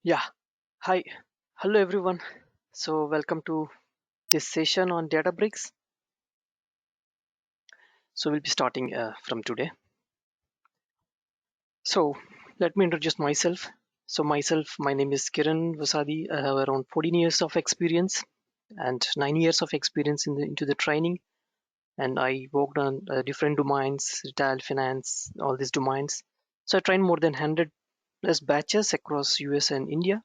Yeah, hi, hello everyone. So, welcome to this session on Databricks. So, we'll be starting from today. So, let me introduce myself. My name is Kiran Vasadi. I have around 14 years of experience and 9 years of experience into the training. And I worked on different domains, retail, finance, all these domains. So, I trained more than 100 plus batches across US and India.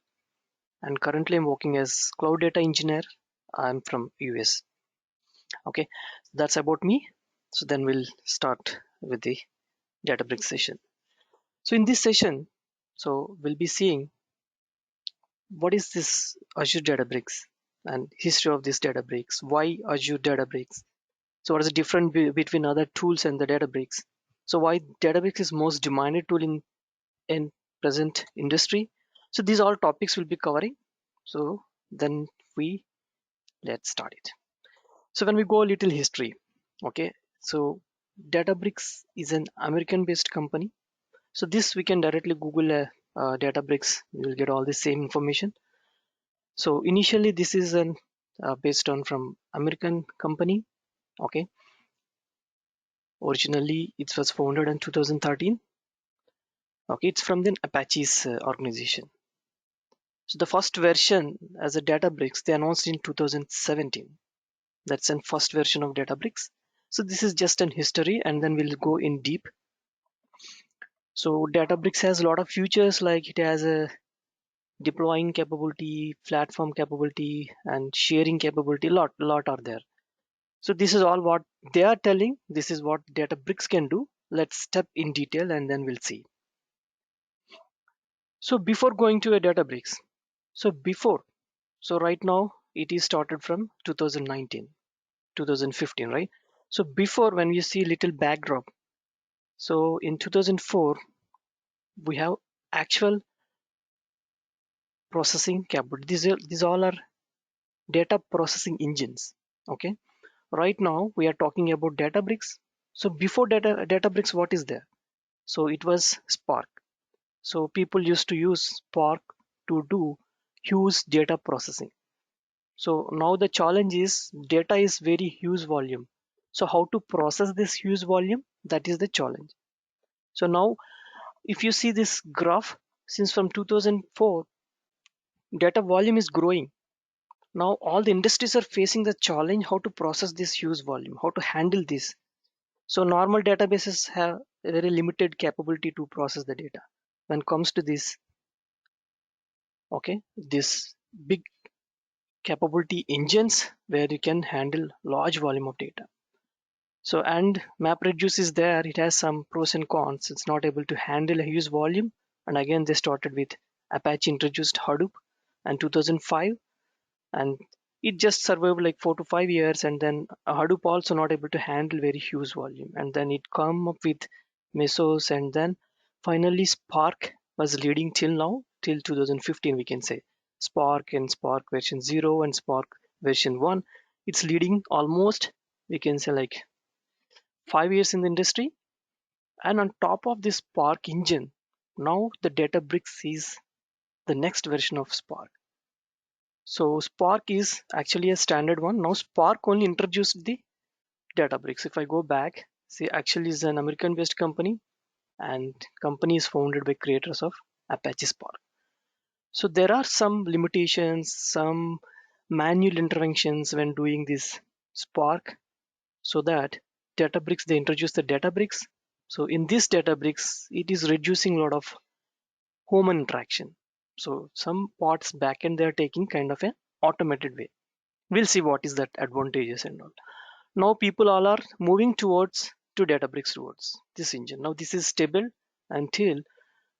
And currently, I'm working as cloud data engineer. I'm from US. Okay, that's about me. So then we'll start with the Databricks session. So in this session, so we'll be seeing what is this Azure Databricks and history of this Databricks. Why Azure Databricks? So what is the difference between other tools and the Databricks? So why Databricks is most demanded tool in present industry? So these all topics will be covering. So then we let's start it. So when we go a little history, okay, so Databricks is an American-based company. So this we can directly Google Databricks. You will get all the same information. So initially this is an based on from American company. Okay, originally it was founded in 2013. Okay, it's from the Apache's organization. So the first version as a Databricks they announced in 2017. That's the first version of Databricks. So this is just an history, and then we'll go in deep. So Databricks has a lot of features like it has a deploying capability, platform capability, and sharing capability. Lot are there. So this is all what they are telling. This is what Databricks can do. Let's step in detail and then we'll see. So before going to a Databricks, so before, so right now it is started from 2019, 2015, right? So before when you see little backdrop, so in 2004 we have actual processing capability. These all are data processing engines. Okay, right now we are talking about Databricks. So before Databricks, what is there? So it was Spark. So people used to use Spark to do huge data processing. So now the challenge is data is very huge volume. So how to process this huge volume? That is the challenge. So now if you see this graph, since from 2004 data volume is growing. Now all the industries are facing the challenge how to process this huge volume, how to handle this. So normal databases have a very limited capability to process the data. When it comes to this, okay, this big capability engines where you can handle large volume of data. So and MapReduce is there. It has some pros and cons. It's not able to handle a huge volume. And again, they started with Apache introduced Hadoop and 2005, and it just survived like 4 to 5 years, and then Hadoop also not able to handle very huge volume, and then it come up with Mesos, and then finally Spark was leading till now, till 2015 we can say. Spark and Spark version 0 and Spark version 1, it's leading almost, we can say, like 5 years in the industry. And on top of this Spark engine, now the Databricks is the next version of Spark. So Spark is actually a standard one. Now Spark only introduced the Databricks. If I go back, see, actually is an American-based company, and company is founded by creators of Apache Spark. So there are some limitations, some manual interventions when doing this Spark, so that Databricks they introduce the Databricks. So in this Databricks, it is reducing a lot of human interaction. So some parts backend they are taking kind of an automated way. We'll see what is that advantages and all. Now people all are moving towards to Databricks towards this engine. Now this is stable until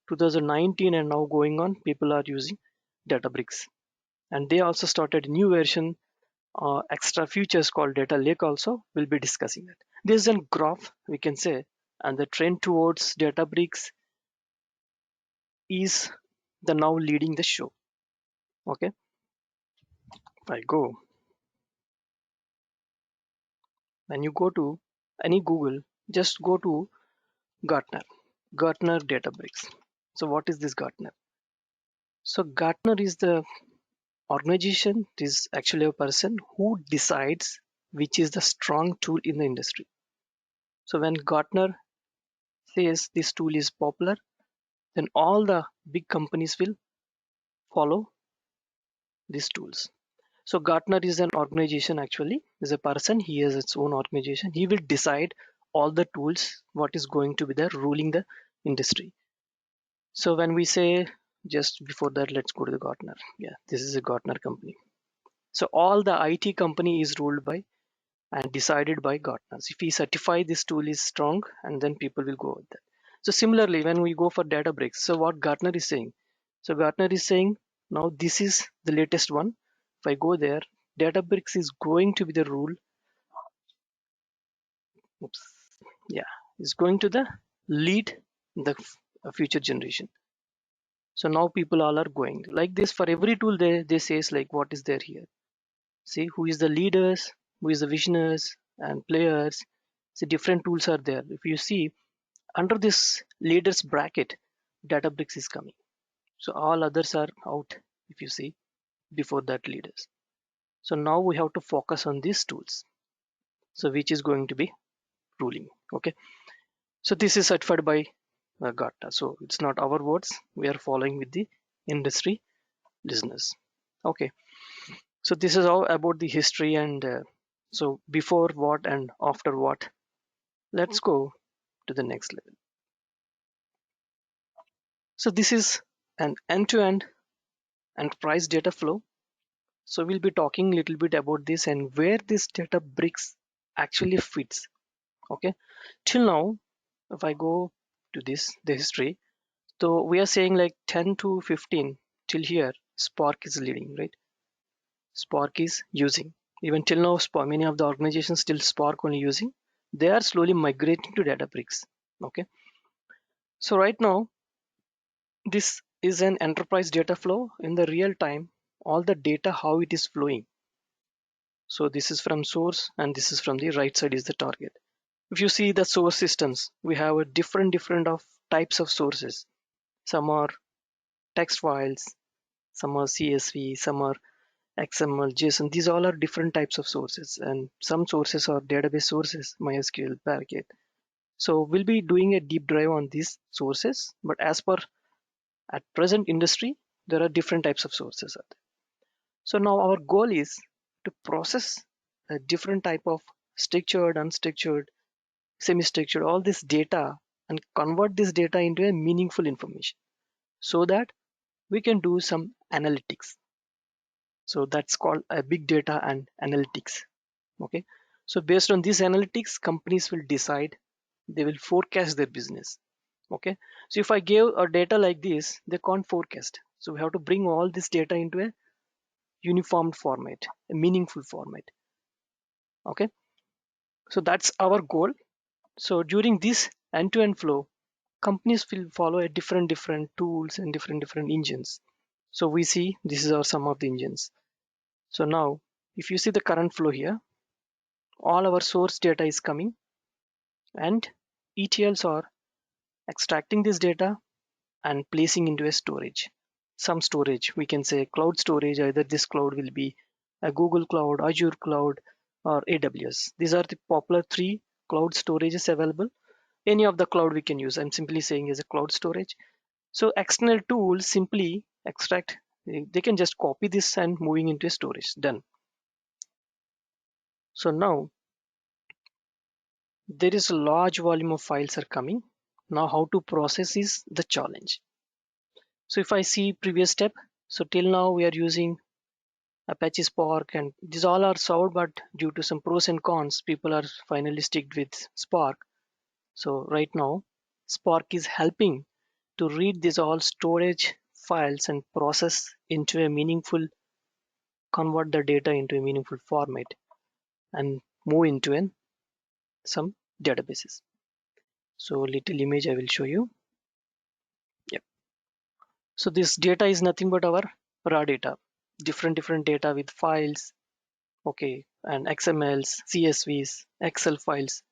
2019, and now going on people are using Databricks, and they also started new version, extra features called data lake. Also we'll be discussing that. This is a graph we can say, and the trend towards Databricks is the now leading the show. Okay, if I go, when you go to any Google, just go to Gartner, Gartner Databricks. So what is this Gartner? So Gartner is the organization, it is actually a person who decides which is the strong tool in the industry. So when Gartner says this tool is popular, then all the big companies will follow these tools. So Gartner is an organization, actually is a person, he has its own organization. He will decide all the tools what is going to be there ruling the industry. So when we say, just before that, let's go to the Gartner. Yeah, this is a Gartner company. So all the IT company is ruled by and decided by Gartner. If we certify this tool is strong, and then people will go with that. So similarly, when we go for Databricks, so what Gartner is saying, so Gartner is saying now this is the latest one. If I go there, Databricks is going to be the rule. Oops, yeah, is going to the lead the future generation. So now people all are going like this for every tool. They says like what is there here. See who is the leaders, who is the visionaries and players. See different tools are there. If you see under this leaders bracket, Databricks is coming. So all others are out if you see before that leaders. So now we have to focus on these tools. So which is going to be ruling. Okay. So this is certified by Gartner. So it's not our words. We are following with the industry listeners. Okay. So this is all about the history and so before what and after what. Let's go to the next level. So this is an end-to-end enterprise data flow. So we'll be talking a little bit about this and where this data bricks actually fits. Okay. Till now, if I go to this, the history, so we are saying like 10 to 15 till here, Spark is leading, right? Spark is using. Even till now, Spark, many of the organizations still Spark only using. They are slowly migrating to Databricks. Okay. So right now, this is an enterprise data flow in the real time, all the data, how it is flowing. So this is from source and this is from the right side is the target. If you see the source systems, we have a different of types of sources. Some are text files, some are CSV, some are XML, JSON. These all are different types of sources, and some sources are database sources, MySQL, Parquet. So we'll be doing a deep dive on these sources, but as per at present industry, there are different types of sources out there. So now our goal is to process a different type of structured, unstructured, semi-structured, all this data and convert this data into a meaningful information so that we can do some analytics. So that's called a big data and analytics. Okay. So based on this analytics, companies will decide, they will forecast their business. Okay. So if I give a data like this, they can't forecast. So we have to bring all this data into a uniform format, a meaningful format. Okay. So that's our goal. So during this end-to-end flow, companies will follow a different tools and different engines. So we see this is our some of the engines. So now if you see the current flow here, all our source data is coming and ETLs are extracting this data and placing into a storage. Some storage, we can say cloud storage, either this cloud will be a Google Cloud, Azure Cloud, or AWS. These are the popular three cloud storages available. Any of the cloud we can use. I'm simply saying as a cloud storage. So external tools simply extract, they can just copy this and moving into a storage, done. So now there is a large volume of files are coming. Now how to process is the challenge. So if I see previous step, so till now we are using Apache Spark and these all are solved, but due to some pros and cons, people are finally sticked with Spark. So right now, Spark is helping to read these all storage files and process into a meaningful, convert the data into a meaningful format and move into some databases. So little image I will show you. Yep. So this data is nothing but our raw data, different data with files, okay, and XMLs, CSVs, Excel files,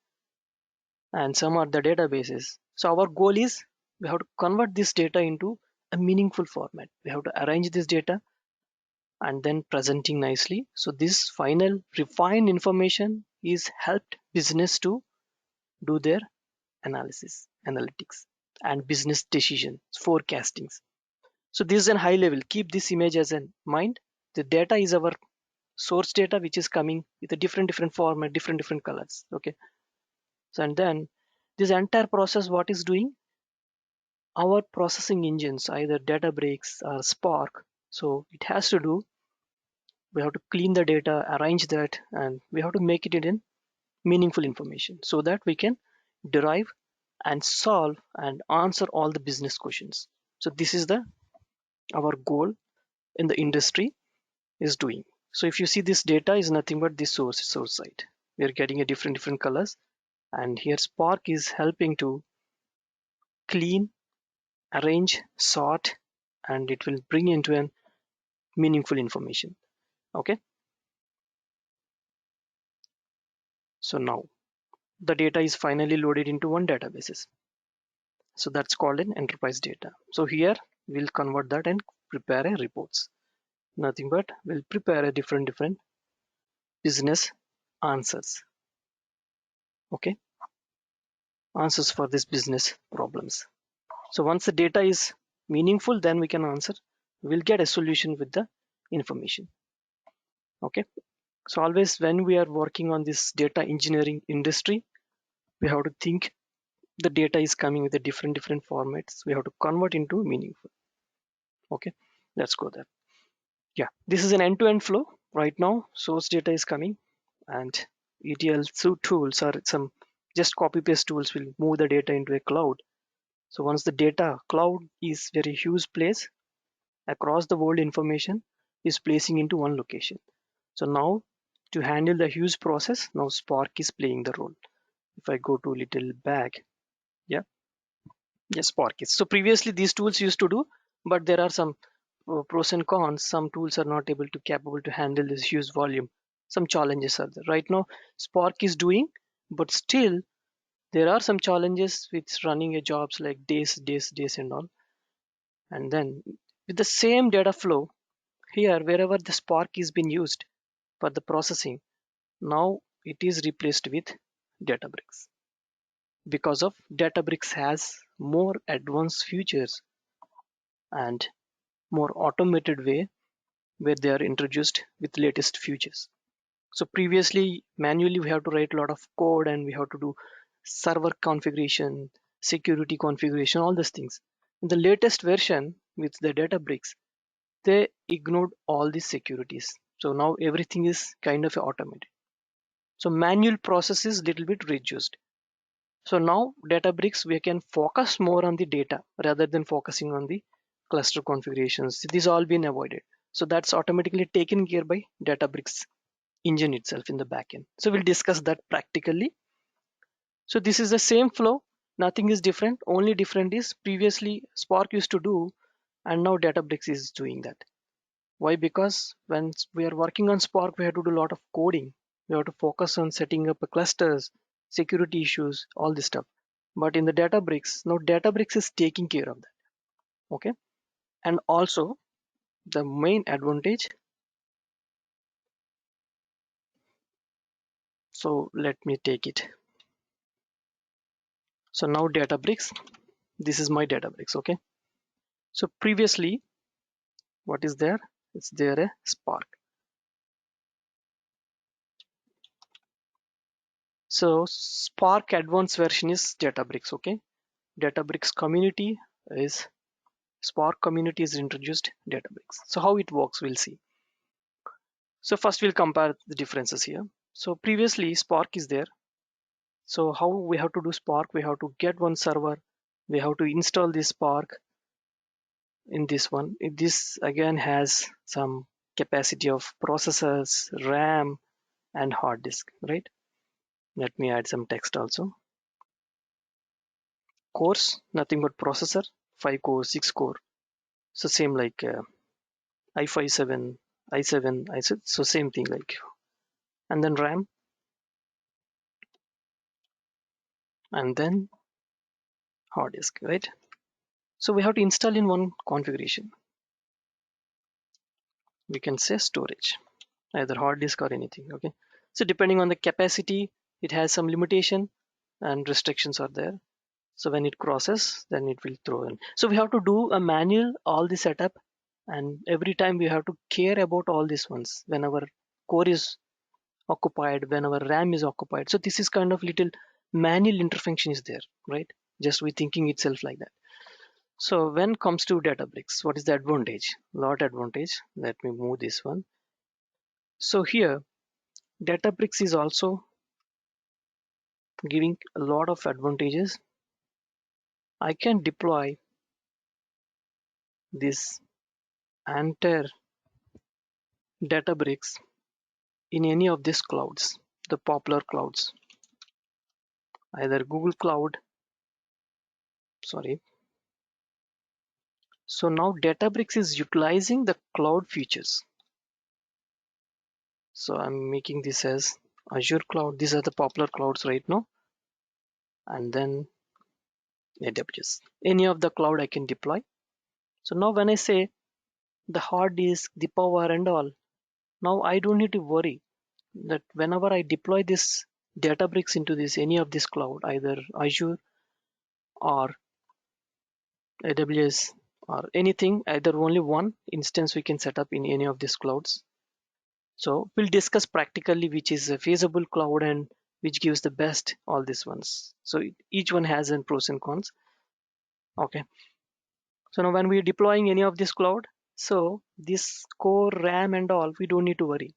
and some are the databases. So our goal is we have to convert this data into a meaningful format. We have to arrange this data and then presenting nicely. So this final refined information is helped business to do their analytics, and business decisions, forecastings. So this is a high level. Keep this image as in mind. The data is our source data, which is coming with a different format, different colors. Okay. So and then this entire process, what is doing? Our processing engines, either Databricks or Spark. So it has to do. We have to clean the data, arrange that, and we have to make it in meaningful information so that we can derive and solve and answer all the business questions. So this is the our goal in the industry is doing. So if you see, this data is nothing but the source side. We are getting a different colors, and here Spark is helping to clean, arrange, sort, and it will bring into an meaningful information. Okay. So now the data is finally loaded into one databases. So that's called an enterprise data. So here we'll convert that and prepare a reports. Nothing but we'll prepare a different business answers. Okay, answers for this business problems. So once the data is meaningful, then we can answer. We'll get a solution with the information. Okay. So always when we are working on this data engineering industry, we have to think the data is coming with a different formats. We have to convert into meaningful. Okay, let's go there. Yeah, this is an end-to-end flow. Right now, source data is coming, and ETL tools or some just copy paste tools will move the data into a cloud. So once the data cloud is very huge place across the world, information is placing into one location. So now to handle the huge process, now Spark is playing the role. If I go to little back, yeah, yes, Spark is. So previously these tools used to do, but there are some pros and cons. Some tools are not able to capable to handle this huge volume. Some challenges are there. Right now, Spark is doing, but still there are some challenges with running a jobs like days and all. And then with the same data flow here, wherever the Spark is being used for the processing, now it is replaced with Databricks because of Databricks has more advanced features and more automated way where they are introduced with latest features. So previously manually we have to write a lot of code and we have to do server configuration, security configuration, all these things. In the latest version with the Databricks, they ignored all these securities. So now everything is kind of automated. So manual process is little bit reduced. So now Databricks, we can focus more on the data rather than focusing on the cluster configurations. These all been avoided. So that's automatically taken care by Databricks engine itself in the backend. So we'll discuss that practically. So this is the same flow. Nothing is different. Only different is previously Spark used to do, and now Databricks is doing that. Why? Because when we are working on Spark, we have to do a lot of coding. We have to focus on setting up a clusters, security issues, all this stuff. But in the Databricks, now Databricks is taking care of that. Okay. And also the main advantage. So let me take it. So now Databricks, this is my Databricks. Okay. So previously, what is there? It's there a Spark. So Spark advanced version is Databricks. Okay. Databricks community is Spark community is introduced Databricks. So how it works, we'll see. So first we'll compare the differences here. So previously Spark is there. So how we have to do Spark? We have to get one server. We have to install this Spark in this one. This again has some capacity of processors, RAM, and hard disk, right? Let me add some text also. Cores, nothing but processor, 5 core, 6 core. So same like i5 7, i7, i7. So same thing like, and then RAM, and then hard disk, right? So we have to install in one configuration. We can say storage, either hard disk or anything. Okay, so depending on the capacity, it has some limitation and restrictions are there. So when it crosses, then it will throw in. So we have to do a manual all the setup, and every time we have to care about all these ones when our core is occupied, when our RAM is occupied. So this is kind of little manual intervention is there, right? Just we thinking itself like that. So when comes to Databricks, what is the advantage? Lot advantage. Let me move this one. So here, Databricks is also giving a lot of advantages. I can deploy this entire Databricks in any of these clouds, the popular clouds, either Google Cloud, sorry. So now Databricks is utilizing the cloud features. So I'm making this as Azure Cloud. These are the popular clouds right now. And then AWS. Any of the cloud I can deploy. So now when I say the hard disk, the power and all, now I don't need to worry that whenever I deploy this Databricks into this any of this cloud, either Azure or AWS or anything, either only one instance we can set up in any of these clouds. So we'll discuss practically which is a feasible cloud and which gives the best all these ones. So each one has a pros and cons. Okay. So now when we're deploying any of this cloud, so this core RAM and all, we don't need to worry.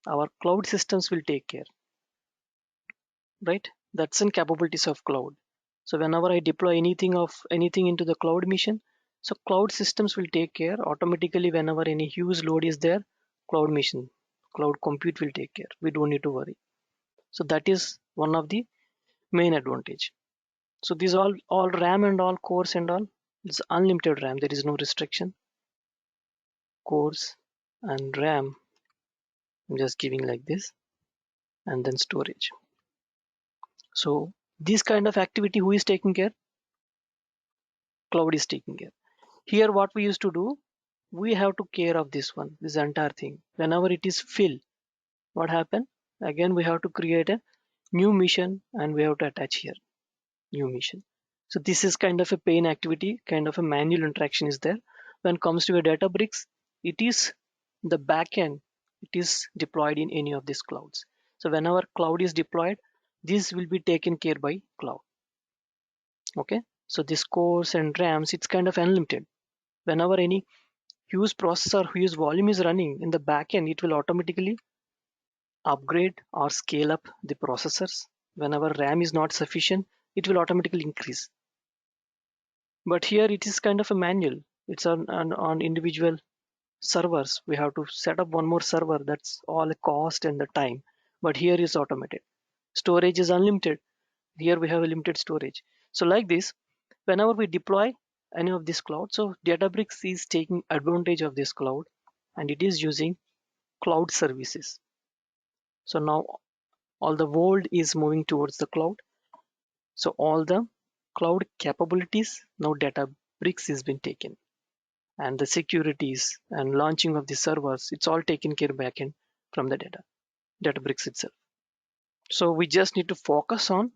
Our cloud systems will take care, right? That's in capabilities of cloud. So whenever I deploy anything into the cloud mission, so cloud systems will take care automatically. Whenever any huge load is there, cloud compute will take care. We don't need to worry. So that is one of the main advantage. So these all RAM and all cores and all, it's unlimited RAM. There is no restriction. Cores and RAM, I'm just giving like this, and then storage. So this kind of activity, who is taking care? Cloud is taking care. Here what we used to do, we have to care of this entire thing. Whenever it is fill, what happen? Again we have to create a new mission and we have to attach here new mission. So this is kind of a pain activity, kind of a manual interaction is there. When it comes to a Databricks, it is the backend, it is deployed in any of these clouds. So whenever cloud is deployed, this will be taken care by cloud. Okay, so this cores and RAMs, it's kind of unlimited. Whenever any huge processor, huge volume is running in the backend, it will automatically upgrade or scale up the processors. Whenever RAM is not sufficient, it will automatically increase. But here it is kind of a manual. It's on individual servers. We have to set up one more server. That's all the cost and the time. But here is automated. Storage is unlimited. Here we have a limited storage. So like this, whenever we deploy any of this cloud, so Databricks is taking advantage of this cloud and it is using cloud services. So now all the world is moving towards the cloud. So all the cloud capabilities now Databricks has been taken, and the securities and launching of the servers, it's all taken care backend from the Databricks itself. So we just need to focus on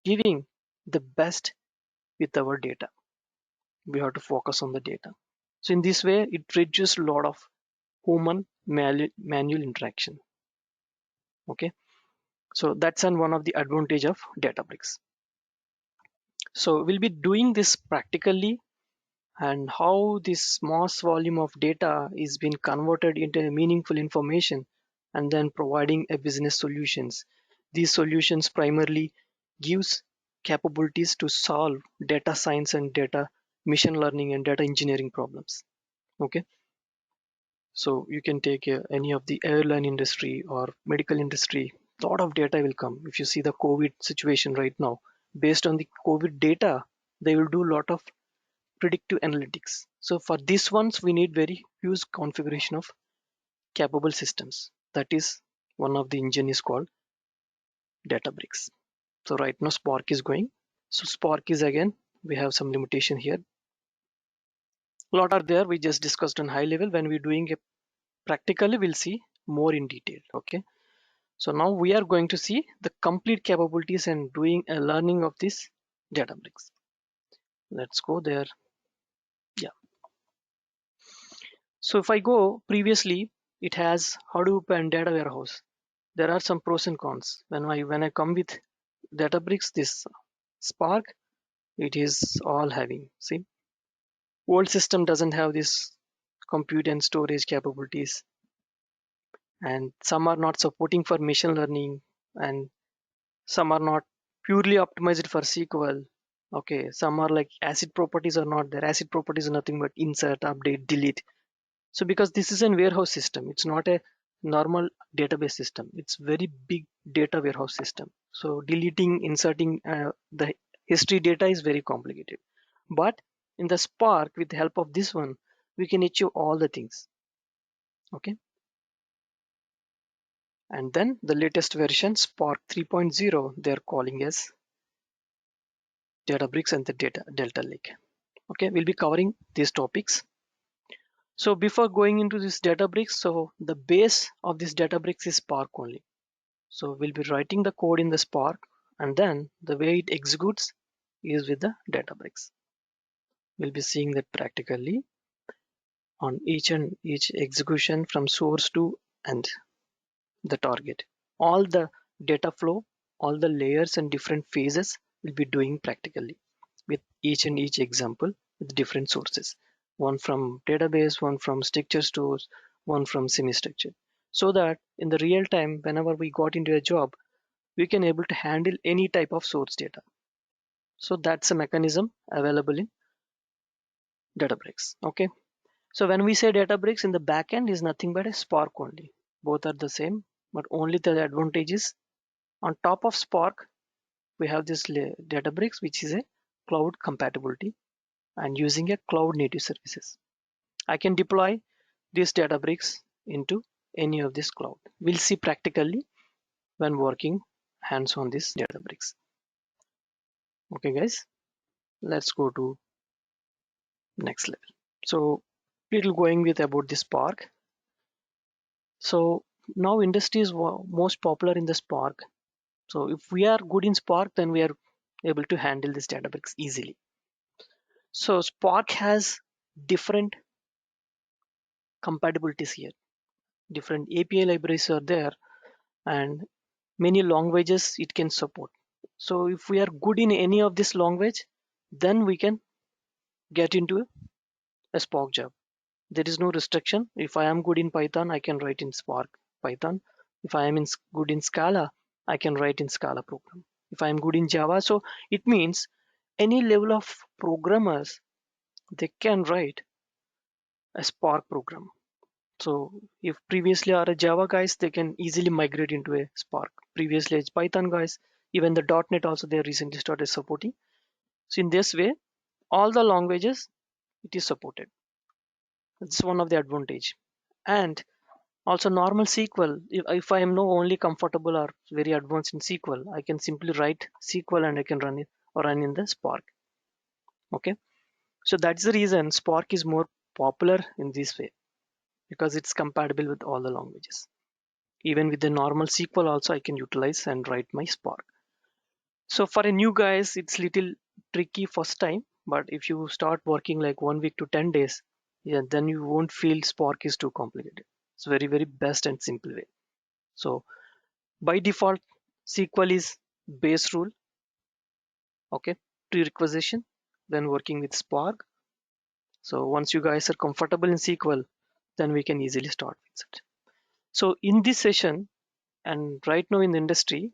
giving the best with our data. We have to focus on the data. So in this way, it reduces a lot of human manual interaction. Okay, so that's one of the advantage of Databricks. So we'll be doing this practically, and how this mass volume of data is being converted into meaningful information and then providing a business solutions. These solutions primarily gives capabilities to solve data science and data machine learning and data engineering problems. Okay, so you can take any of the airline industry or medical industry, a lot of data will come. If you see the COVID situation right now, based on the COVID data, they will do a lot of predictive analytics. So for these ones, we need very huge configuration of capable systems. That is one of the engine is called Databricks. So right now Spark is going. So Spark is again, we have some limitation here. A lot are there, we just discussed on high level. When we're doing it practically, we'll see more in detail. Okay, so now we are going to see the complete capabilities and doing a learning of this Databricks. Let's go there. Yeah, so if I go previously, it has Hadoop and data warehouse. There are some pros and cons. When I come with Databricks, this Spark, it is all having. See, old system doesn't have this compute and storage capabilities, and some are not supporting for machine learning, and some are not purely optimized for SQL. Okay, some are like ACID properties are not there. ACID properties are nothing but insert, update, delete. So because this is a warehouse system, it's not a normal database system. It's very big data warehouse system. So deleting, inserting the history data is very complicated. But in the Spark, with the help of this one, we can achieve all the things. Okay. And then the latest version, Spark 3.0, they're calling as Databricks and the Delta Lake. Okay, we'll be covering these topics. So before going into this Databricks, so the base of this Databricks is Spark only. So we'll be writing the code in the Spark, and then the way it executes is with the Databricks. We'll be seeing that practically on each and each execution from source to end, the target. All the data flow, all the layers and different phases will be doing practically with each and each example with different sources. One from database, one from structure stores, one from semi-structured. So that in the real time, whenever we got into a job, we can able to handle any type of source data. So that's a mechanism available in Databricks. Okay. So when we say Databricks in the backend is nothing but a Spark only. Both are the same, but only the advantage is on top of Spark, we have this Databricks, which is a cloud compatibility and using a cloud native services. I can deploy this Databricks into any of this cloud. We'll see practically when working hands on this Databricks. Okay, guys, let's go to next level. So little going with about this Spark. So now industry is most popular in the Spark. So if we are good in Spark, then we are able to handle this Databricks easily. So Spark has different compatibilities here. Different API libraries are there and many languages it can support. So if we are good in any of this language, then we can get into a Spark job. There is no restriction. If I am good in Python, I can write in Spark Python. If I am good in Scala, I can write in Scala program. If I am good in Java, so it means any level of programmers, they can write a Spark program. So if previously are a Java guys, they can easily migrate into a Spark. Previously as Python guys, even the .NET also they recently started supporting. So in this way, all the languages it is supported. It's one of the advantage. And also normal SQL, if I am no only comfortable or very advanced in SQL, I can simply write SQL and I can run it or run in the Spark. Okay. So that's the reason Spark is more popular in this way because it's compatible with all the languages. Even with the normal SQL also I can utilize and write my Spark. So for a new guys, it's little tricky first time, but if you start working like 1 week to 10 days, yeah, then you won't feel Spark is too complicated. It's very, very best and simple way. So by default, SQL is base rule, okay, prerequisition when working with Spark. So once you guys are comfortable in SQL, then we can easily start with it. So in this session, and right now in the industry,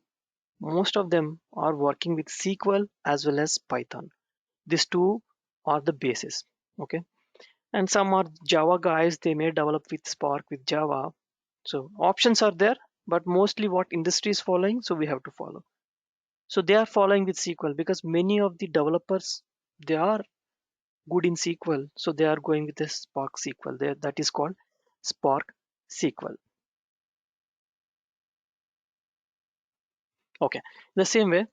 most of them are working with SQL as well as Python. These two are the basis. Okay. And some are Java guys, they may develop with Spark with Java. So options are there, but mostly what industry is following, so we have to follow. So they are following with SQL because many of the developers they are good in SQL, so they are going with the Spark SQL. That is called Spark SQL. Okay, the same way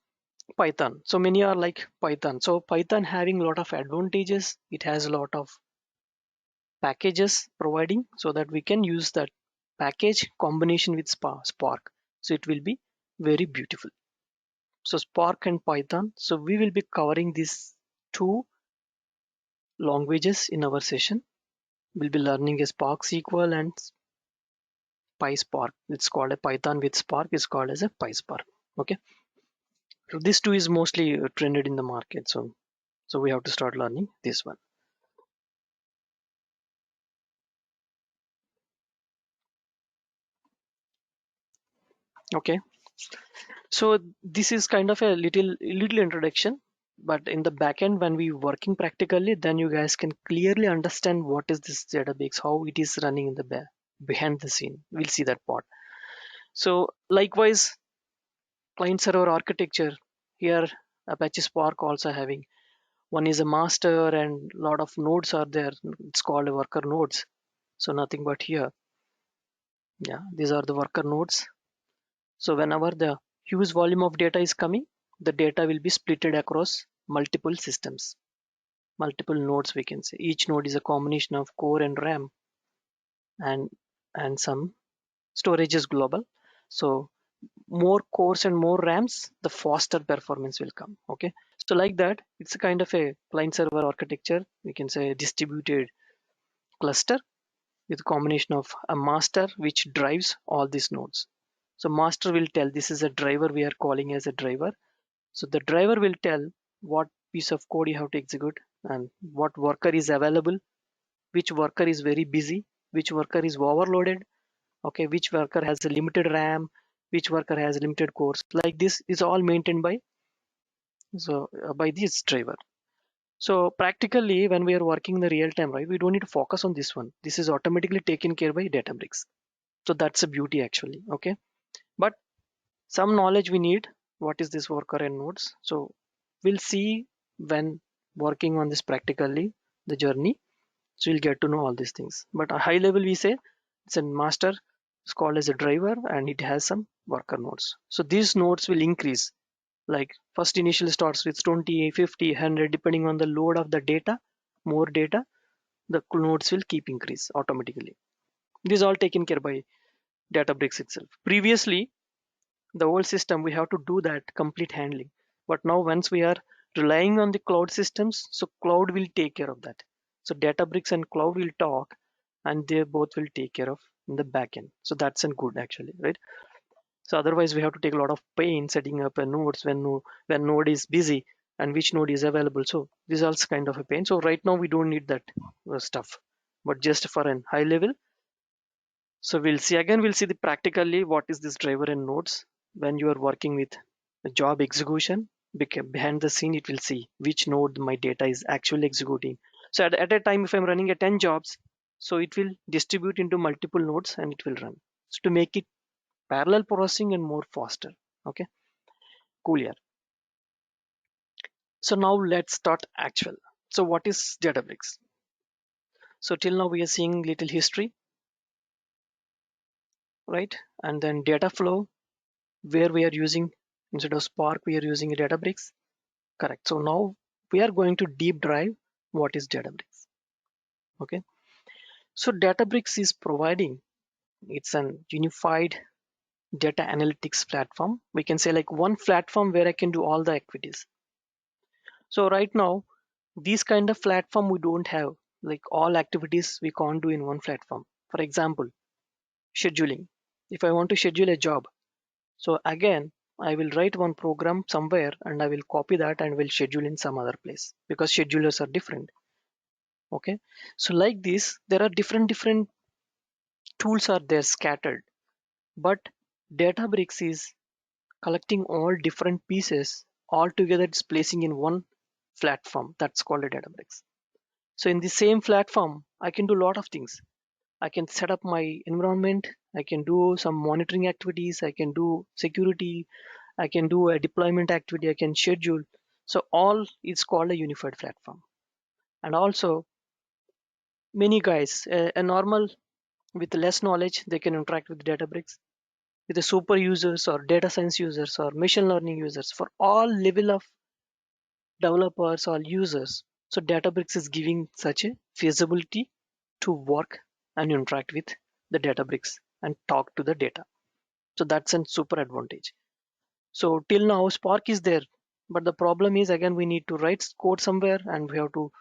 Python. So many are like Python. So Python having a lot of advantages. It has a lot of packages providing, so that we can use that package combination with Spark. So it will be very beautiful. So Spark and Python. So we will be covering these two languages in our session. We'll be learning a sparksql and Pyspark. It's called a Python with Spark. It's called as a Pyspark. Okay. So this two is mostly trended in the market. So we have to start learning this one. Okay. So this is kind of a little introduction, but in the backend when we working practically, then you guys can clearly understand what is this database, how it is running in the behind the scene. We'll see that part. So likewise, client server architecture here, Apache Spark also having one is a master and lot of nodes are there. It's called worker nodes. So nothing but here. Yeah, these are the worker nodes. So whenever the huge volume of data is coming, the data will be splitted across multiple systems, multiple nodes we can say. Each node is a combination of core and RAM and some storage is global. So more cores and more RAMs, the faster performance will come. Okay. So like that, it's a kind of a client server architecture. We can say distributed cluster with a combination of a master which drives all these nodes. So master will tell this is a driver we are calling as a driver. So the driver will tell what piece of code you have to execute and what worker is available, which worker is very busy, which worker is overloaded, okay, which worker has a limited RAM, which worker has limited cores. Like this is all maintained by by this driver. So practically when we are working in the real time, right, we don't need to focus on this one. This is automatically taken care by Databricks. So that's a beauty actually. Okay. But some knowledge we need. What is this worker and nodes? So we'll see when working on this practically, the journey. So you'll get to know all these things. But a high level we say it's a master, it's called as a driver and it has some worker nodes. So these nodes will increase, like first initial starts with 20, 50, 100 depending on the load of the data. More data, the nodes will keep increase automatically. This is all taken care by Databricks itself. Previously, the old system we have to do that complete handling, but now once we are relying on the cloud systems, so cloud will take care of that. So Databricks and cloud will talk and they both will take care of in the backend. So that's a good actually, right? So otherwise we have to take a lot of pain setting up a nodes when node is busy and which node is available. So this is also kind of a pain. So right now we don't need that stuff, but just for an high level. So we'll see the practically what is this driver and nodes when you are working with the job execution. Behind the scene, it will see which node my data is actually executing. So at a time, if I'm running at 10 jobs, so it will distribute into multiple nodes and it will run. So to make it parallel processing and more faster. Okay, cool here. So now let's start actual. So what is Databricks? So till now we are seeing little history, right? And then data flow, where we are using instead of Spark, we are using a Databricks. Correct. So now we are going to deep dive what is Databricks. Okay. So Databricks is providing it's an unified data analytics platform. We can say like one platform where I can do all the activities. So right now, these kind of platform we don't have, like all activities we can't do in one platform. For example, scheduling. If I want to schedule a job, so again, I will write one program somewhere and I will copy that and will schedule in some other place because schedulers are different. Okay. So like this, there are different tools are there scattered, but Databricks is collecting all different pieces all together. It's placing in one platform that's called a Databricks. So in the same platform, I can do a lot of things. I can set up my environment. I can do some monitoring activities. I can do security. I can do a deployment activity. I can schedule. So all is called a unified platform. And also many guys, a normal with less knowledge, they can interact with Databricks. With the super users or data science users or machine learning users, for all level of developers or users. So Databricks is giving such a feasibility to work and interact with the Databricks and talk to the data. So that's a super advantage. So till now Spark is there, but the problem is again we need to write code somewhere and we have to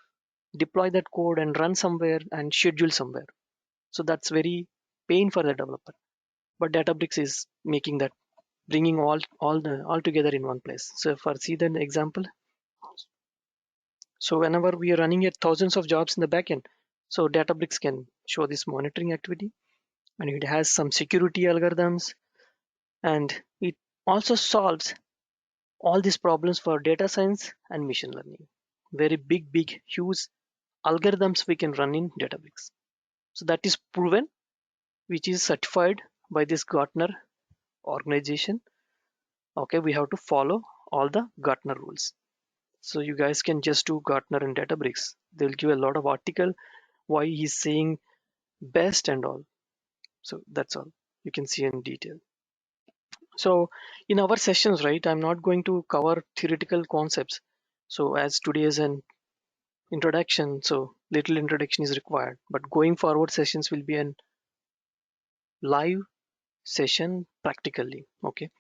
deploy that code and run somewhere and schedule somewhere. So that's very pain for the developer. But Databricks is making that, bringing all together in one place. So if I see the example, so whenever we are running at thousands of jobs in the backend, so Databricks can show this monitoring activity, and it has some security algorithms, and it also solves all these problems for data science and machine learning. Very big, huge algorithms we can run in Databricks. So that is proven, which is certified by this Gartner organization. Okay, we have to follow all the Gartner rules. So you guys can just do Gartner and Databricks. They'll give a lot of article why he's saying best and all. So that's all you can see in detail. So in our sessions, right, I'm not going to cover theoretical concepts. So as today is an introduction, so little introduction is required. But going forward sessions will be an live session practically. Okay.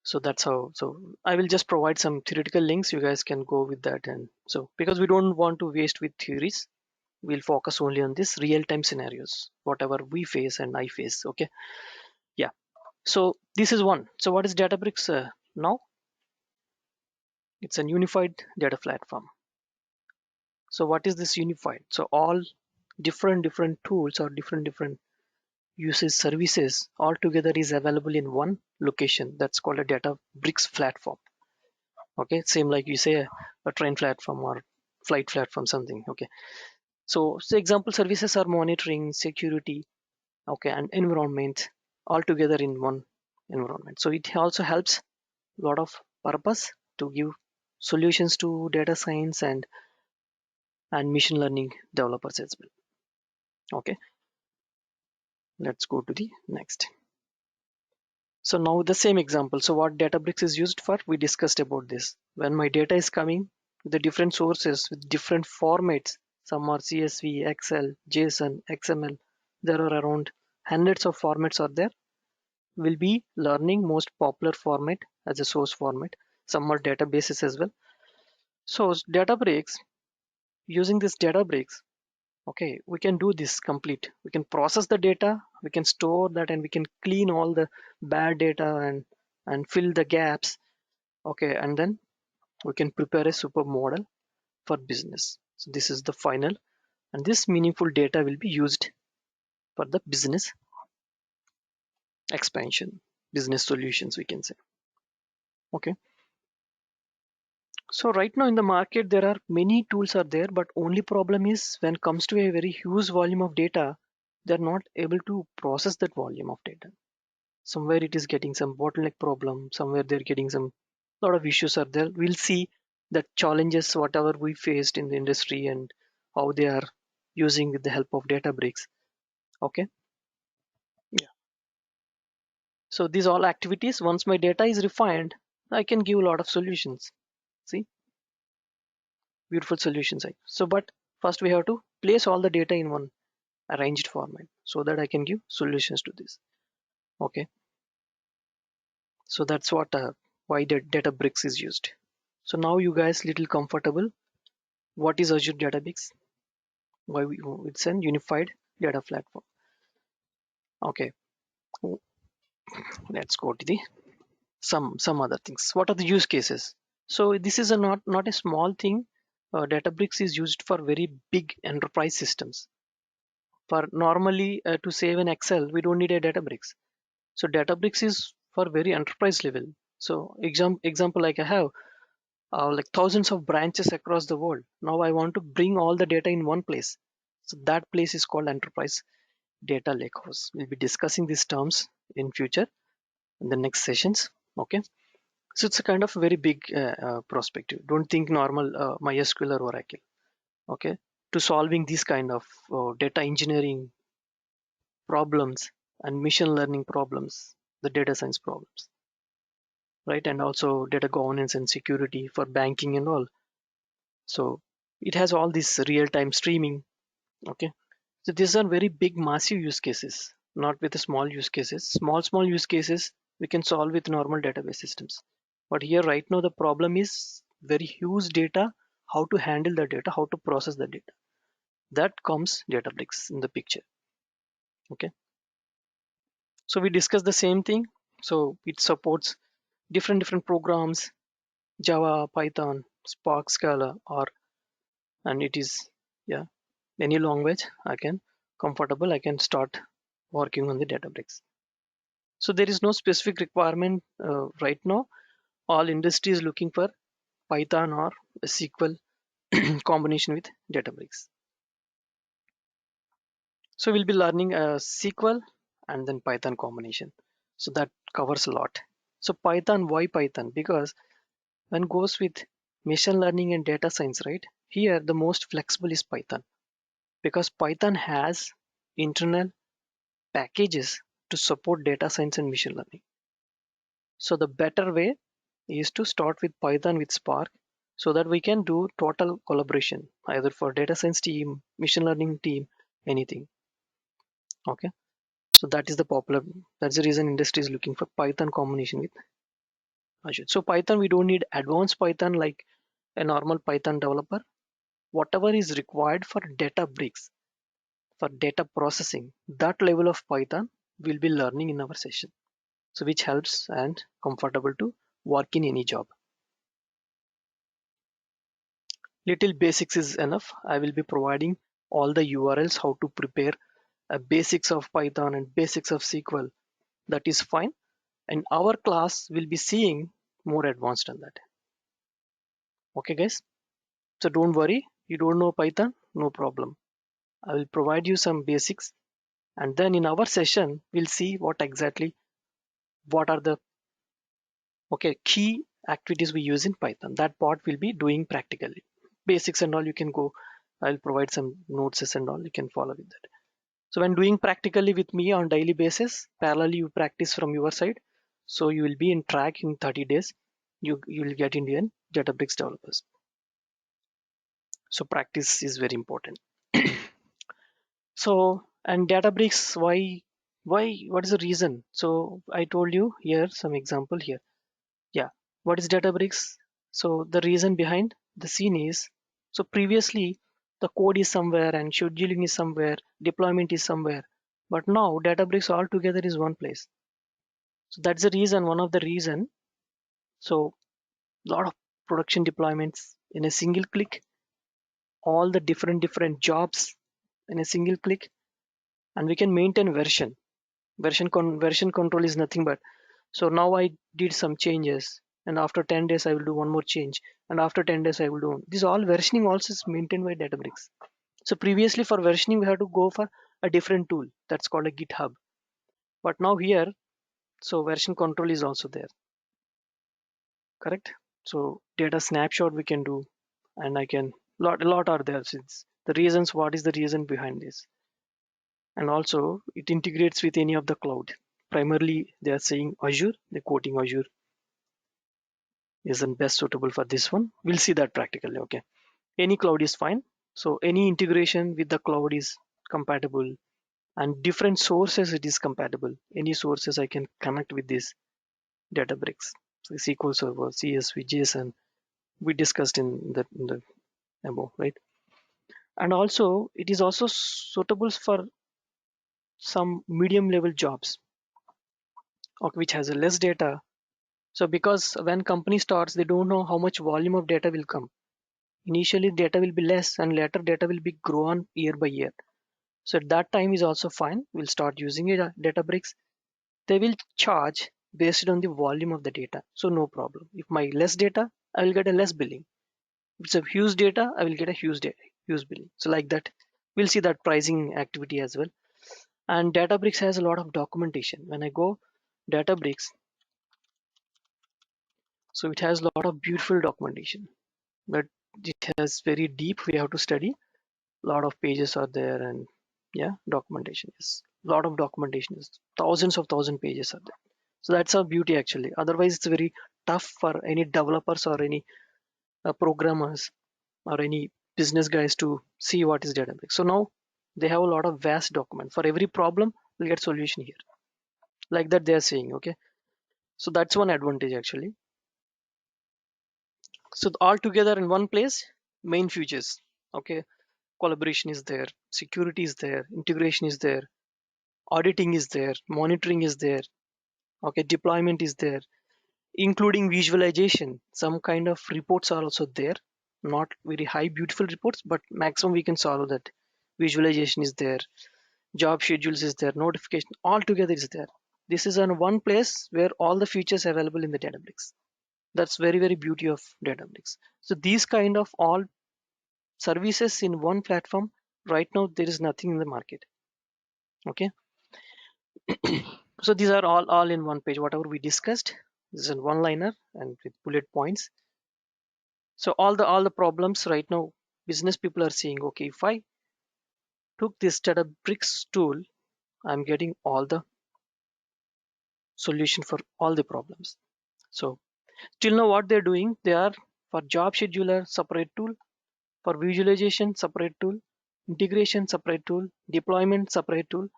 So that's how, so I will just provide some theoretical links. You guys can go with that. And so because we don't want to waste with theories, we'll focus only on this real-time scenarios, whatever we face and I face. Okay. Yeah. So this is one. So what is Databricks now? It's a unified data platform. So what is this unified? So all different tools or different usage services all together is available in one location. That's called a Databricks platform. Okay, same like you say a train platform or flight platform, something. Okay, so example services are monitoring, security, okay, and environment all together in one environment. So it also helps a lot of purpose to give solutions to data science and machine learning developers as well. Okay, let's go to the next. So now the same example. So what Databricks is used for, we discussed about this. When my data is coming with the different sources with different formats, some are CSV, Excel, JSON, XML. There are around hundreds of formats are there. We'll be learning most popular format as a source format. Some are databases as well. So Databricks, using this Databricks, okay, we can do this complete. We can process the data, we can store that, and we can clean all the bad data and fill the gaps. Okay, and then we can prepare a super model for business. So this is the final, and this meaningful data will be used for the business expansion, business solutions, we can say. Okay. So right now in the market, there are many tools are there, but only problem is when it comes to a very huge volume of data, they're not able to process that volume of data. Somewhere it is getting some bottleneck problem, somewhere they're getting some lot of issues are there. We'll see the challenges whatever we faced in the industry and how they are using with the help of Databricks. Okay. Yeah. So these all activities, once my data is refined, I can give a lot of solutions. See, beautiful solutions. So but first we have to place all the data in one arranged format so that I can give solutions to this. Okay. So that's what why the Databricks is used. So now you guys little comfortable. What is Azure Database? Why it's an unified data platform. Okay, let's go to the some other things. What are the use cases? So this is a not a small thing. Databricks is used for very big enterprise systems. For normally to save an Excel, we don't need a Databricks. So Databricks is for very enterprise level. So example like I have like thousands of branches across the world. Now I want to bring all the data in one place. So that place is called enterprise data lakehouse. We'll be discussing these terms in future in the next sessions. Okay. So it's a kind of very big perspective. Don't think normal MySQL or Oracle. Okay. To solving these kind of data engineering problems and machine learning problems, the data science problems, right? And also data governance and security for banking and all. So it has all this real-time streaming. Okay. So these are very big massive use cases, not with the small use cases. Small use cases we can solve with normal database systems. But here right now the problem is very huge data, how to handle the data, how to process the data. That comes Databricks in the picture. Okay. So we discussed the same thing. So it supports different programs, Java, Python, Spark, Scala, or and it is, yeah, any language I can comfortable I can start working on the Databricks. So there is no specific requirement right now. All industry is looking for Python or a SQL combination with Databricks. So we'll be learning a SQL and then Python combination. So that covers a lot. So Python, why Python? Because when goes with machine learning and data science, right? Here the most flexible is Python because Python has internal packages to support data science and machine learning. So the better way is to start with Python with Spark so that we can do total collaboration either for data science team, machine learning team, anything. Okay. So that is the popular, that's the reason industry is looking for Python combination with Azure. So Python, we don't need advanced Python like a normal Python developer. Whatever is required for Databricks, for data processing, that level of Python we'll be learning in our session. So which helps and comfortable to work in any job. Little basics is enough. I will be providing all the URLs how to prepare a basics of Python and basics of SQL. That is fine. And our class will be seeing more advanced than that. Okay, guys. So don't worry. You don't know Python? No problem. I will provide you some basics. And then in our session, we'll see what are the key activities we use in Python. That part will be doing practically. Basics and all you can go. I'll provide some notes and all. You can follow with that. So when doing practically with me on daily basis, parallelly you practice from your side. So you will be in track in 30 days. You will get Indian Databricks developers. So practice is very important. So and Databricks, what is the reason? So I told you here some example here. Yeah, what is Databricks? So the reason behind the scene is, so previously the code is somewhere and scheduling is somewhere, deployment is somewhere, but now Databricks all together is one place. So that's the reason, one of the reason. So lot of production deployments in a single click, all the different jobs in a single click, and we can maintain version control is nothing but, so now I did some changes and after 10 days I will do one more change and after 10 days I will do this. All versioning also is maintained by Databricks. So previously for versioning we had to go for a different tool that's called a GitHub, but now here, so version control is also there, correct? So data snapshot we can do, and I can lot are there since the reasons, what is the reason behind this, and also it integrates with any of the cloud. Primarily they are saying Azure, they're quoting Azure isn't best suitable for this one. We'll see that practically. Okay, any cloud is fine. So any integration with the cloud is compatible, and different sources it is compatible. Any sources I can connect with this Databricks. So SQL Server, CSV, JSON, we discussed in the above, right? And also it is also suitable for some medium level jobs, which has a less data. So because when company starts, they don't know how much volume of data will come. Initially data will be less and later data will be grown year by year. So at that time is also fine. We'll start using it, Databricks. They will charge based on the volume of the data. So no problem. If my less data, I will get a less billing. If it's a huge data, I will get a huge billing. So like that, we'll see that pricing activity as well. And Databricks has a lot of documentation. When I go Databricks, so it has a lot of beautiful documentation, but it has very deep. We have to study. Lot of pages are there, and yeah, documentation is lot of documentation is thousands of thousand pages are there. So that's our beauty actually. Otherwise it's very tough for any developers or any programmers or any business guys to see what is Databricks. So now They have a lot of vast document. For every problem, we'll get solution here. Like that they are saying, okay? So that's one advantage actually. So all together in one place, main features, okay? Collaboration is there, security is there, integration is there, auditing is there, monitoring is there, okay? Deployment is there, including visualization. Some kind of reports are also there, not very high beautiful reports, but maximum we can solve that. Visualization is there, job schedules is there, notification all together is there. This is on one place where all the features are available in the Databricks. That's very beauty of Databricks. So these kind of all services in one platform, right now there is nothing in the market. Okay. So these are all in one page. Whatever we discussed, this is in one liner and with bullet points. So all the problems right now, business people are saying, okay, if I took this Databricks tool, I'm getting all the solution for all the problems. So till now what they're doing, they are for job scheduler separate tool, for visualization separate tool, integration separate tool, deployment separate tool.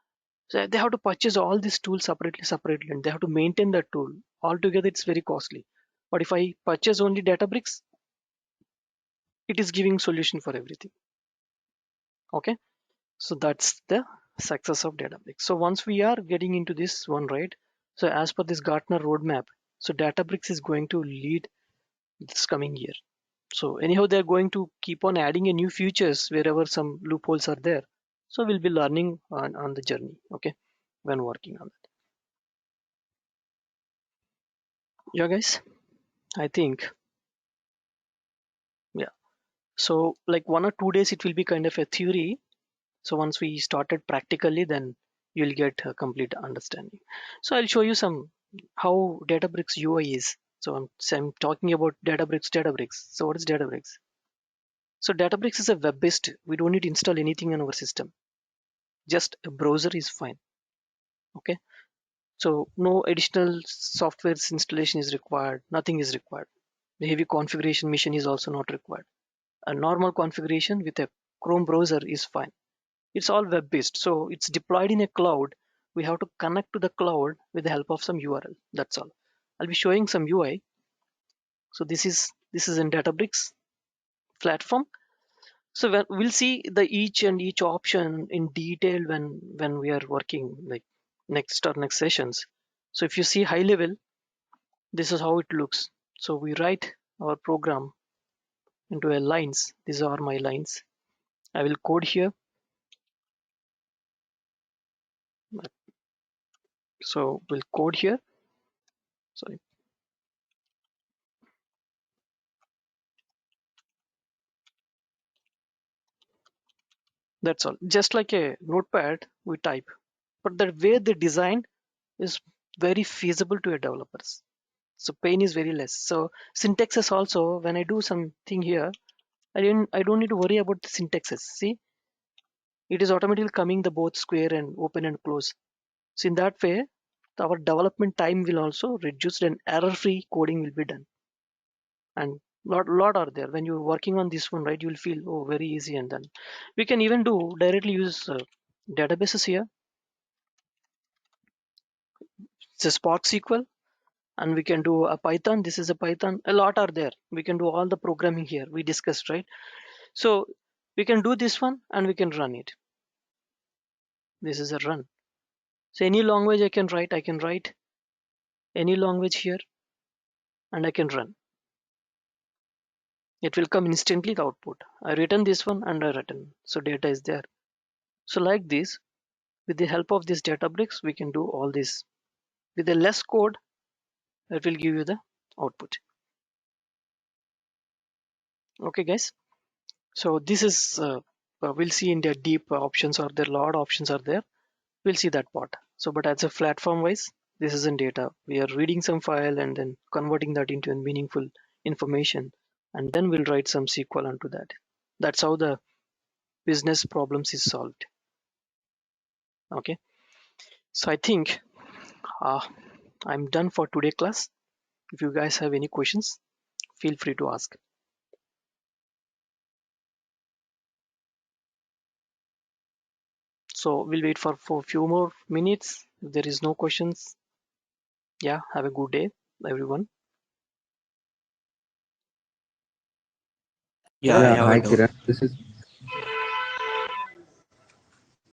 So they have to purchase all these tools separately, and they have to maintain that tool. Altogether, it's very costly. But if I purchase only Databricks, it is giving solution for everything. Okay, so that's the success of Databricks. So once we are getting into this one, right? So as per this Gartner roadmap, so Databricks is going to lead this coming year. So anyhow, they're going to keep on adding a new features wherever some loopholes are there. So we'll be learning on the journey, okay, when working on that. Yeah, guys, I think, yeah. So like 1 or 2 days, it will be kind of a theory. So once we started practically, then you'll get a complete understanding. So I'll show you some how Databricks UI is. So I'm talking about Databricks. So what is Databricks? So Databricks is a web-based. We don't need to install anything on our system. Just a browser is fine. Okay. So no additional software's installation is required. Nothing is required. The heavy configuration mission is also not required. A normal configuration with a Chrome browser is fine. It's all web based, so it's deployed in a cloud. We have to connect to the cloud with the help of some URL. That's all. I'll be showing some UI. So this is in Databricks platform. So we'll see the each option in detail when we are working like next sessions. So if you see high level, this is how it looks. So we write our program into a lines. These are my lines. I will code here. So we'll code here. Sorry. That's all. Just like a notepad, we type. But the way they design is very feasible to a developers. So pain is very less. So syntaxes also, when I do something here, I don't need to worry about the syntaxes. See, it is automatically coming the both square and open and close. So in that way, our development time will also reduce and error-free coding will be done. And lot are there. When you're working on this one, right, you'll feel very easy. And then we can even do directly use databases here. It's a sparksql, and we can do a Python. This is a Python. A lot are there. We can do all the programming here we discussed, right? So we can do this one and we can run it. This is a run. So any language I can write any language here and I can run. It will come instantly the output. I written this one and I written. So data is there. So like this, with the help of this Databricks, we can do all this. With a less code, it will give you the output. Okay, guys. So this is we'll see in the deep options are there. A lot of options are there. We'll see that part. So, but as a platform wise, this isn't data. We are reading some file and then converting that into a meaningful information, and then we'll write some SQL onto that. That's how the business problems is solved. Okay. So I think uh, I'm done for today class. If you guys have any questions, feel free to ask. So we'll wait for a few more minutes. If there is no questions, yeah, have a good day, everyone. Yeah, I Yeah, have hi a doubt. Kiran. This is